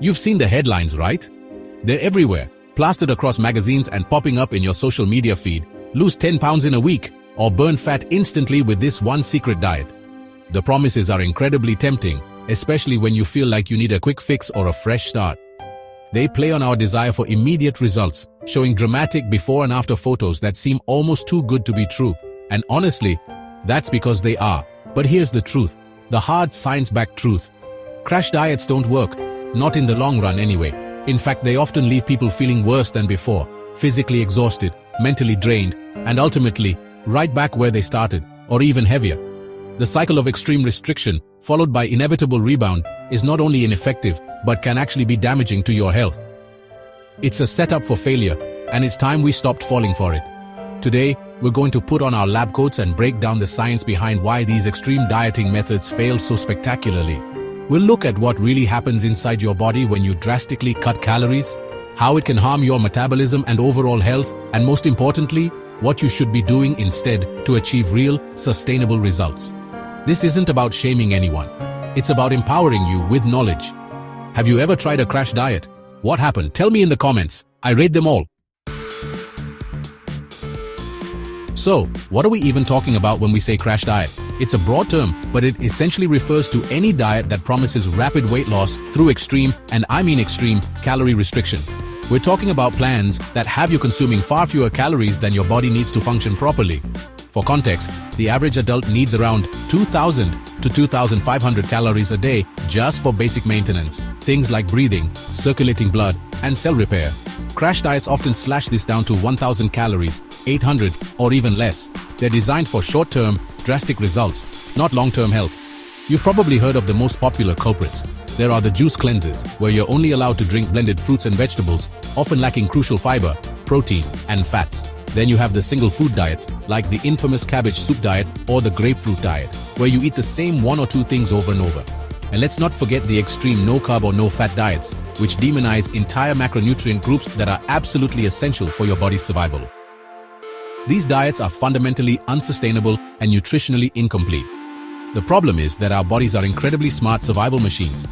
You've seen the headlines, right? They're everywhere, plastered across magazines and popping up in your social media feed. Lose 10 pounds in a week, or burn fat instantly with this one secret diet. The promises are incredibly tempting, especially when you feel like you need a quick fix or a fresh start. They play on our desire for immediate results, showing dramatic before and after photos that seem almost too good to be true. And honestly, that's because they are. But here's the truth, the hard science-backed truth. Crash diets don't work, not in the long run anyway. In fact, they often leave people feeling worse than before, physically exhausted, mentally drained, and ultimately, right back where they started, or even heavier. The cycle of extreme restriction, followed by inevitable rebound, is not only ineffective, but can actually be damaging to your health. It's a setup for failure, and it's time we stopped falling for it. Today, we're going to put on our lab coats and break down the science behind why these extreme dieting methods fail so spectacularly. We'll look at what really happens inside your body when you drastically cut calories, how it can harm your metabolism and overall health, and most importantly, what you should be doing instead to achieve real, sustainable results. This isn't about shaming anyone. It's about empowering you with knowledge. Have you ever tried a crash diet? What happened? Tell me in the comments. I rate them all. So, what are we even talking about when we say crash diet? It's a broad term, but it essentially refers to any diet that promises rapid weight loss through extreme, and I mean extreme, calorie restriction. We're talking about plans that have you consuming far fewer calories than your body needs to function properly. For context, the average adult needs around 2,000 to 2,500 calories a day just for basic maintenance, things like breathing, circulating blood, and cell repair. Crash diets often slash this down to 1,000 calories, 800, or even less. They're designed for short-term, drastic results, not long-term health. You've probably heard of the most popular culprits. There are the juice cleanses, where you're only allowed to drink blended fruits and vegetables, often lacking crucial fiber, protein, and fats. Then you have the single food diets, like the infamous cabbage soup diet or the grapefruit diet, where you eat the same one or two things over and over. And let's not forget the extreme no-carb or no-fat diets, which demonize entire macronutrient groups that are absolutely essential for your body's survival. These diets are fundamentally unsustainable and nutritionally incomplete. The problem is that our bodies are incredibly smart survival machines.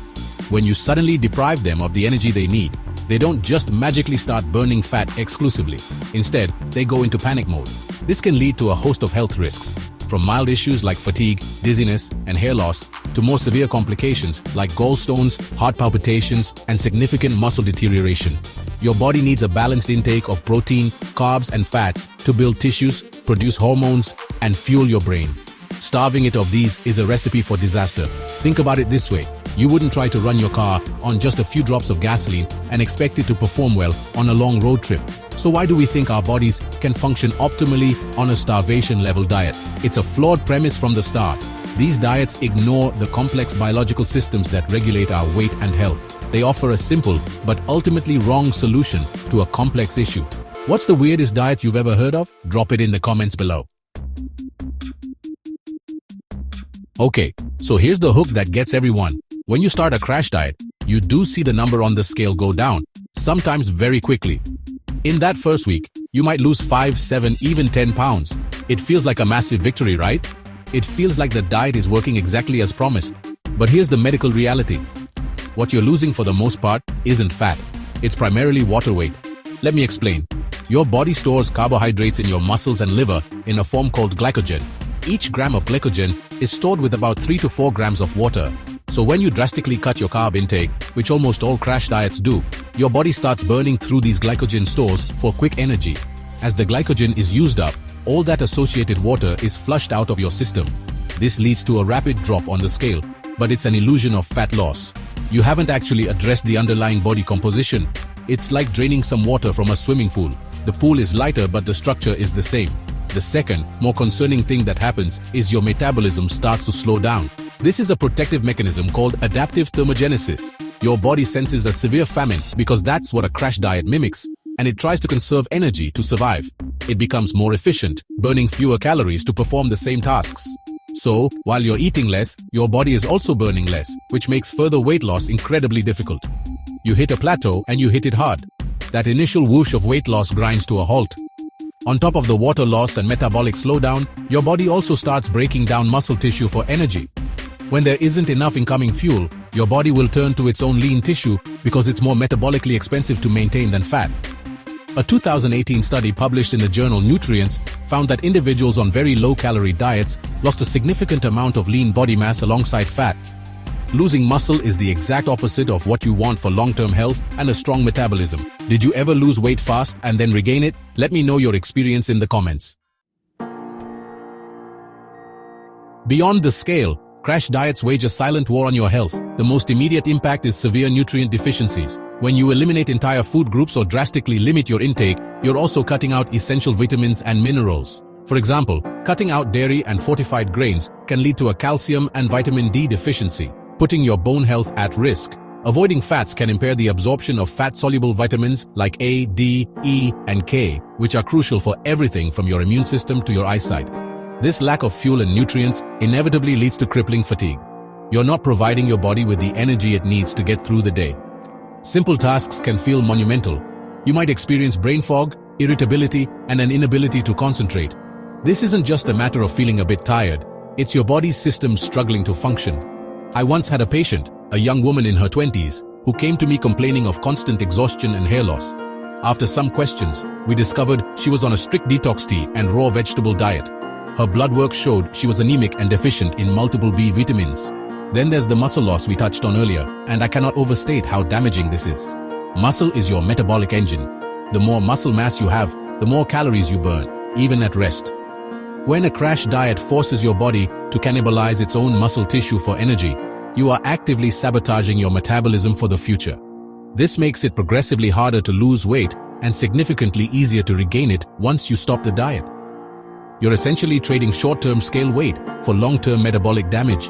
When you suddenly deprive them of the energy they need, they don't just magically start burning fat exclusively. Instead, they go into panic mode. This can lead to a host of health risks, from mild issues like fatigue, dizziness, and hair loss, to more severe complications like gallstones, heart palpitations, and significant muscle deterioration. Your body needs a balanced intake of protein, carbs, and fats to build tissues, produce hormones, and fuel your brain. Starving it of these is a recipe for disaster. Think about it this way. You wouldn't try to run your car on just a few drops of gasoline and expect it to perform well on a long road trip. So why do we think our bodies can function optimally on a starvation-level diet? It's a flawed premise from the start. These diets ignore the complex biological systems that regulate our weight and health. They offer a simple but ultimately wrong solution to a complex issue. What's the weirdest diet you've ever heard of? Drop it in the comments below. Okay, so here's the hook that gets everyone. When you start a crash diet, you do see the number on the scale go down, sometimes very quickly. In that first week, you might lose 5, 7, even 10 pounds. It feels like a massive victory, right? It feels like the diet is working exactly as promised. But here's the medical reality. What you're losing for the most part isn't fat. It's primarily water weight. Let me explain. Your body stores carbohydrates in your muscles and liver in a form called glycogen. Each gram of glycogen is stored with about 3 to 4 grams of water. So when you drastically cut your carb intake, which almost all crash diets do, your body starts burning through these glycogen stores for quick energy. As the glycogen is used up, all that associated water is flushed out of your system. This leads to a rapid drop on the scale, but it's an illusion of fat loss. You haven't actually addressed the underlying body composition. It's like draining some water from a swimming pool. The pool is lighter, but the structure is the same. The second, more concerning thing that happens is your metabolism starts to slow down. This is a protective mechanism called adaptive thermogenesis. Your body senses a severe famine because that's what a crash diet mimics, and it tries to conserve energy to survive. It becomes more efficient, burning fewer calories to perform the same tasks. So, while you're eating less, your body is also burning less, which makes further weight loss incredibly difficult. You hit a plateau and you hit it hard. That initial whoosh of weight loss grinds to a halt. On top of the water loss and metabolic slowdown, your body also starts breaking down muscle tissue for energy. When there isn't enough incoming fuel, your body will turn to its own lean tissue because it's more metabolically expensive to maintain than fat. A 2018 study published in the journal Nutrients found that individuals on very low-calorie diets lost a significant amount of lean body mass alongside fat. Losing muscle is the exact opposite of what you want for long-term health and a strong metabolism. Did you ever lose weight fast and then regain it? Let me know your experience in the comments. Beyond the scale, crash diets wage a silent war on your health. The most immediate impact is severe nutrient deficiencies. When you eliminate entire food groups or drastically limit your intake, you're also cutting out essential vitamins and minerals. For example, cutting out dairy and fortified grains can lead to a calcium and vitamin D deficiency, putting your bone health at risk. Avoiding fats can impair the absorption of fat-soluble vitamins like A, D, E, and K, which are crucial for everything from your immune system to your eyesight. This lack of fuel and nutrients inevitably leads to crippling fatigue. You're not providing your body with the energy it needs to get through the day. Simple tasks can feel monumental. You might experience brain fog, irritability, and an inability to concentrate. This isn't just a matter of feeling a bit tired. It's your body's system struggling to function. I once had a patient, a young woman in her 20s, who came to me complaining of constant exhaustion and hair loss. After some questions, we discovered she was on a strict detox tea and raw vegetable diet. Her blood work showed she was anemic and deficient in multiple B vitamins. Then there's the muscle loss we touched on earlier, and I cannot overstate how damaging this is. Muscle is your metabolic engine. The more muscle mass you have, the more calories you burn, even at rest. When a crash diet forces your body to cannibalize its own muscle tissue for energy, you are actively sabotaging your metabolism for the future. This makes it progressively harder to lose weight and significantly easier to regain it once you stop the diet. You're essentially trading short-term scale weight for long-term metabolic damage.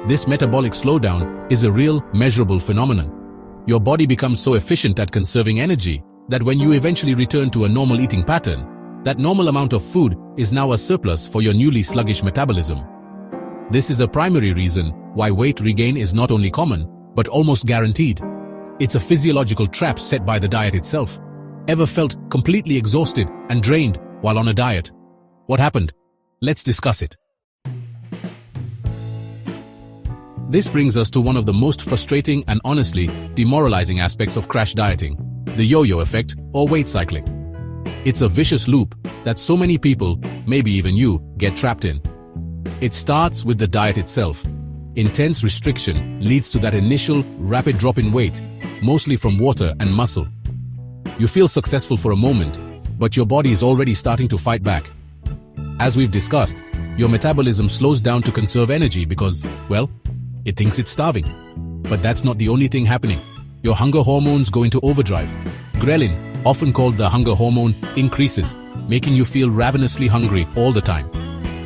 This metabolic slowdown is a real, measurable phenomenon. Your body becomes so efficient at conserving energy that when you eventually return to a normal eating pattern, that normal amount of food is now a surplus for your newly sluggish metabolism. This is a primary reason why weight regain is not only common, but almost guaranteed. It's a physiological trap set by the diet itself. Ever felt completely exhausted and drained while on a diet? What happened? Let's discuss it. This brings us to one of the most frustrating and honestly demoralizing aspects of crash dieting, the yo-yo effect or weight cycling. It's a vicious loop that so many people, maybe even you, get trapped in. It starts with the diet itself. Intense restriction leads to that initial rapid drop in weight, mostly from water and muscle. You feel successful for a moment, but your body is already starting to fight back. As we've discussed, your metabolism slows down to conserve energy because, well, it thinks it's starving. But that's not the only thing happening. Your hunger hormones go into overdrive. Ghrelin, often called the hunger hormone, increases, making you feel ravenously hungry all the time.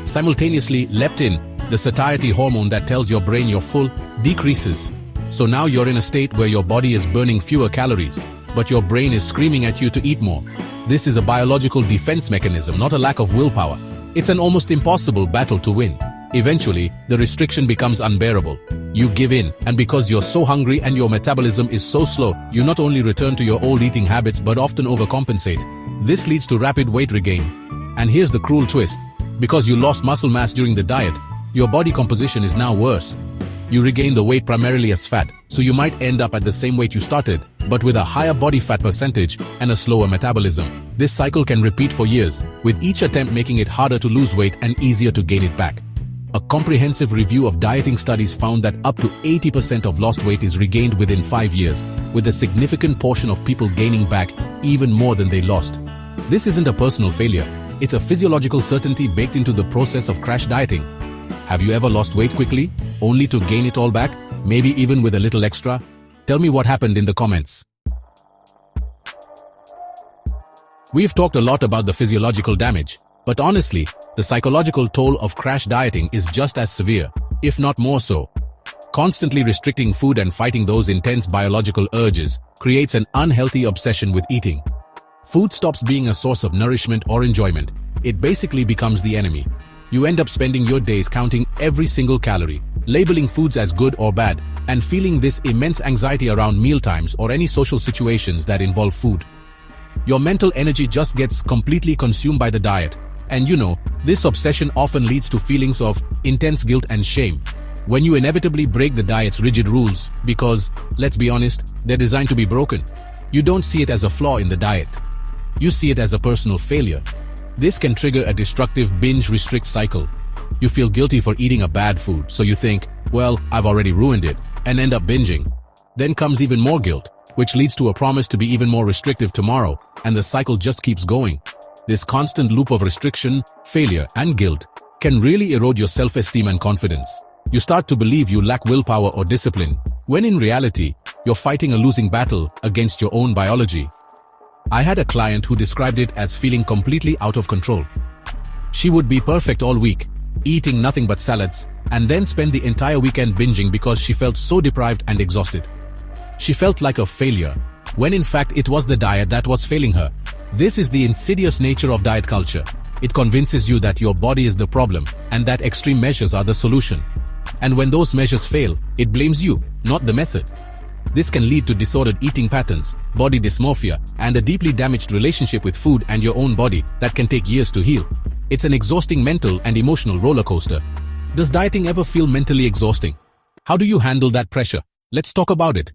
Simultaneously, leptin, the satiety hormone that tells your brain you're full, decreases. So now you're in a state where your body is burning fewer calories, but your brain is screaming at you to eat more. This is a biological defense mechanism, not a lack of willpower. It's an almost impossible battle to win. Eventually, the restriction becomes unbearable. You give in, and because you're so hungry and your metabolism is so slow, you not only return to your old eating habits but often overcompensate. This leads to rapid weight regain. And here's the cruel twist. Because you lost muscle mass during the diet, your body composition is now worse. You regain the weight primarily as fat, so you might end up at the same weight you started, but with a higher body fat percentage and a slower metabolism. This cycle can repeat for years, with each attempt making it harder to lose weight and easier to gain it back. A comprehensive review of dieting studies found that up to 80% of lost weight is regained within 5 years, with a significant portion of people gaining back even more than they lost. This isn't a personal failure, it's a physiological certainty baked into the process of crash dieting. Have you ever lost weight quickly, only to gain it all back, maybe even with a little extra? Tell me what happened in the comments. We've talked a lot about the physiological damage, but honestly, the psychological toll of crash dieting is just as severe, if not more so. Constantly restricting food and fighting those intense biological urges creates an unhealthy obsession with eating. Food stops being a source of nourishment or enjoyment. It basically becomes the enemy. You end up spending your days counting every single calorie, labeling foods as good or bad, and feeling this immense anxiety around mealtimes or any social situations that involve food. Your mental energy just gets completely consumed by the diet. And this obsession often leads to feelings of intense guilt and shame. when you inevitably break the diet's rigid rules because, let's be honest, they're designed to be broken. You don't see it as a flaw in the diet. You see it as a personal failure. This can trigger a destructive binge-restrict cycle. You feel guilty for eating a bad food, so you think, well, I've already ruined it, and end up binging. Then comes even more guilt, which leads to a promise to be even more restrictive tomorrow, and the cycle just keeps going. This constant loop of restriction, failure, and guilt can really erode your self-esteem and confidence. You start to believe you lack willpower or discipline, when in reality, you're fighting a losing battle against your own biology. I had a client who described it as feeling completely out of control. She would be perfect all week, eating nothing but salads, and then spend the entire weekend binging because she felt so deprived and exhausted. She felt like a failure, when in fact it was the diet that was failing her. This is the insidious nature of diet culture. It convinces you that your body is the problem and that extreme measures are the solution. And when those measures fail, it blames you, not the method. This can lead to disordered eating patterns, body dysmorphia, and a deeply damaged relationship with food and your own body that can take years to heal. It's an exhausting mental and emotional roller coaster. Does dieting ever feel mentally exhausting? How do you handle that pressure? Let's talk about it.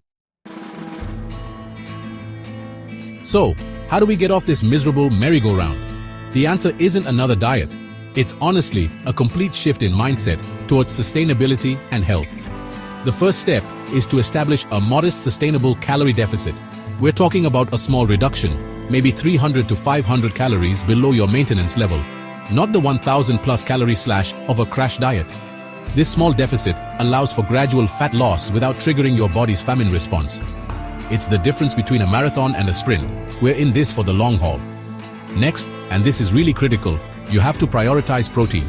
So, how do we get off this miserable merry-go-round? The answer isn't another diet. It's honestly a complete shift in mindset towards sustainability and health. The first step is to establish a modest sustainable calorie deficit. We're talking about a small reduction, maybe 300 to 500 calories below your maintenance level, not the 1000 plus calorie slash of a crash diet. This small deficit allows for gradual fat loss without triggering your body's famine response. It's the difference between a marathon and a sprint. We're in this for the long haul. Next, and this is really critical, you have to prioritize protein.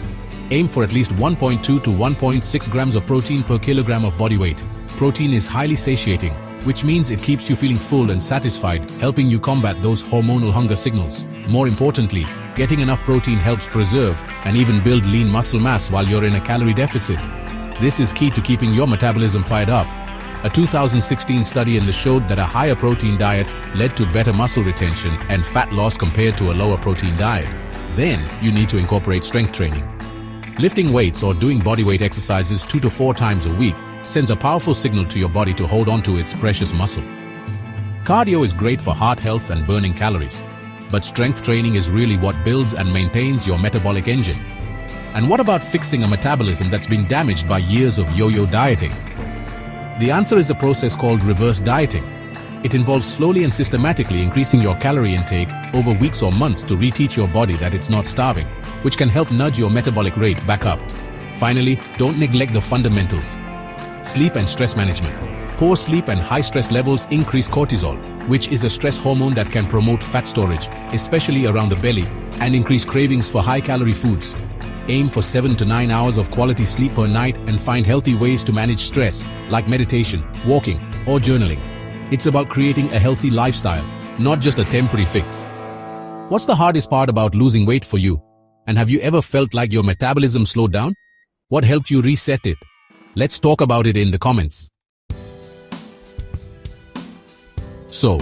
Aim for at least 1.2 to 1.6 grams of protein per kilogram of body weight. Protein is highly satiating, which means it keeps you feeling full and satisfied, helping you combat those hormonal hunger signals. More importantly, getting enough protein helps preserve and even build lean muscle mass while you're in a calorie deficit. This is key to keeping your metabolism fired up. A 2016 study showed that a higher protein diet led to better muscle retention and fat loss compared to a lower protein diet. Then, you need to incorporate strength training. Lifting weights or doing bodyweight exercises 2 to 4 times a week sends a powerful signal to your body to hold on to its precious muscle. Cardio is great for heart health and burning calories, but strength training is really what builds and maintains your metabolic engine. And what about fixing a metabolism that's been damaged by years of yo-yo dieting? The answer is a process called reverse dieting. It involves slowly and systematically increasing your calorie intake over weeks or months to reteach your body that it's not starving, which can help nudge your metabolic rate back up. Finally, don't neglect the fundamentals. Sleep and stress management. Poor sleep and high stress levels increase cortisol, which is a stress hormone that can promote fat storage, especially around the belly, and increase cravings for high-calorie foods. Aim for 7 to 9 hours of quality sleep per night and find healthy ways to manage stress, like meditation, walking, or journaling. It's about creating a healthy lifestyle, not just a temporary fix. What's the hardest part about losing weight for you? And have you ever felt like your metabolism slowed down? What helped you reset it? Let's talk about it in the comments. So,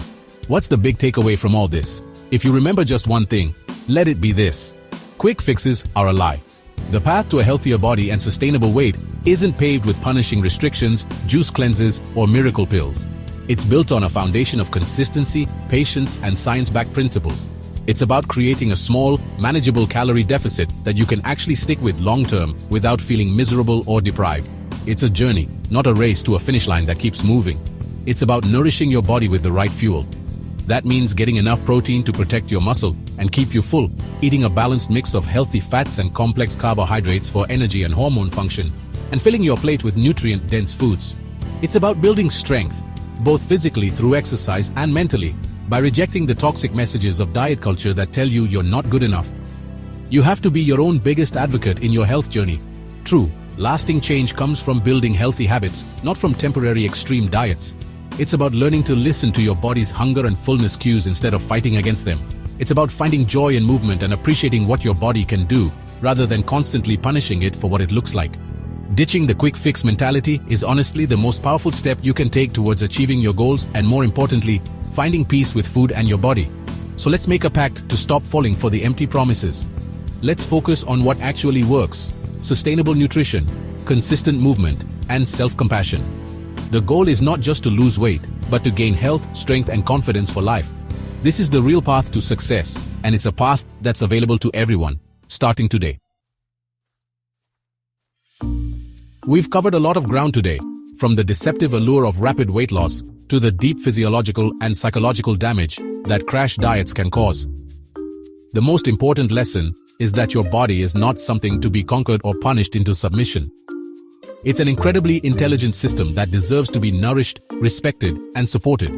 what's the big takeaway from all this? If you remember just one thing, let it be this. Quick fixes are a lie. The path to a healthier body and sustainable weight isn't paved with punishing restrictions, juice cleanses, or miracle pills. It's built on a foundation of consistency, patience, and science-backed principles. It's about creating a small, manageable calorie deficit that you can actually stick with long-term without feeling miserable or deprived. It's a journey, not a race to a finish line that keeps moving. It's about nourishing your body with the right fuel. That means getting enough protein to protect your muscle and keep you full, eating a balanced mix of healthy fats and complex carbohydrates for energy and hormone function, and filling your plate with nutrient-dense foods. It's about building strength, both physically through exercise and mentally, by rejecting the toxic messages of diet culture that tell you you're not good enough. You have to be your own biggest advocate in your health journey. True, lasting change comes from building healthy habits, not from temporary extreme diets. It's about learning to listen to your body's hunger and fullness cues instead of fighting against them. It's about finding joy in movement and appreciating what your body can do, rather than constantly punishing it for what it looks like. Ditching the quick fix mentality is honestly the most powerful step you can take towards achieving your goals and, more importantly, finding peace with food and your body. So let's make a pact to stop falling for the empty promises. Let's focus on what actually works: sustainable nutrition, consistent movement, and self-compassion. The goal is not just to lose weight, but to gain health, strength, and confidence for life. This is the real path to success, and it's a path that's available to everyone, starting today. We've covered a lot of ground today, from the deceptive allure of rapid weight loss to the deep physiological and psychological damage that crash diets can cause. The most important lesson is that your body is not something to be conquered or punished into submission. It's an incredibly intelligent system that deserves to be nourished, respected, and supported.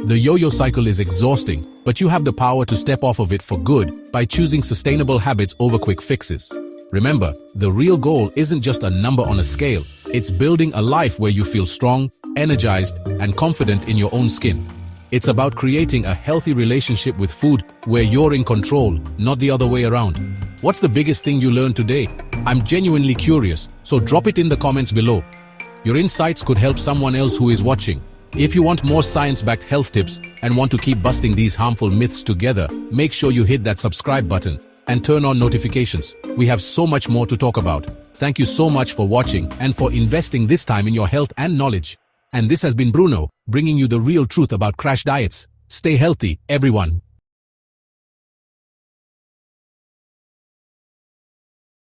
The yo-yo cycle is exhausting, but you have the power to step off of it for good by choosing sustainable habits over quick fixes. Remember, the real goal isn't just a number on a scale. It's building a life where you feel strong, energized, and confident in your own skin. It's about creating a healthy relationship with food where you're in control, not the other way around. What's the biggest thing you learned today? I'm genuinely curious, so drop it in the comments below. Your insights could help someone else who is watching. If you want more science-backed health tips and want to keep busting these harmful myths together, make sure you hit that subscribe button and turn on notifications. We have so much more to talk about. Thank you so much for watching and for investing this time in your health and knowledge. And this has been Bruno, bringing you the real truth about crash diets. Stay healthy, everyone.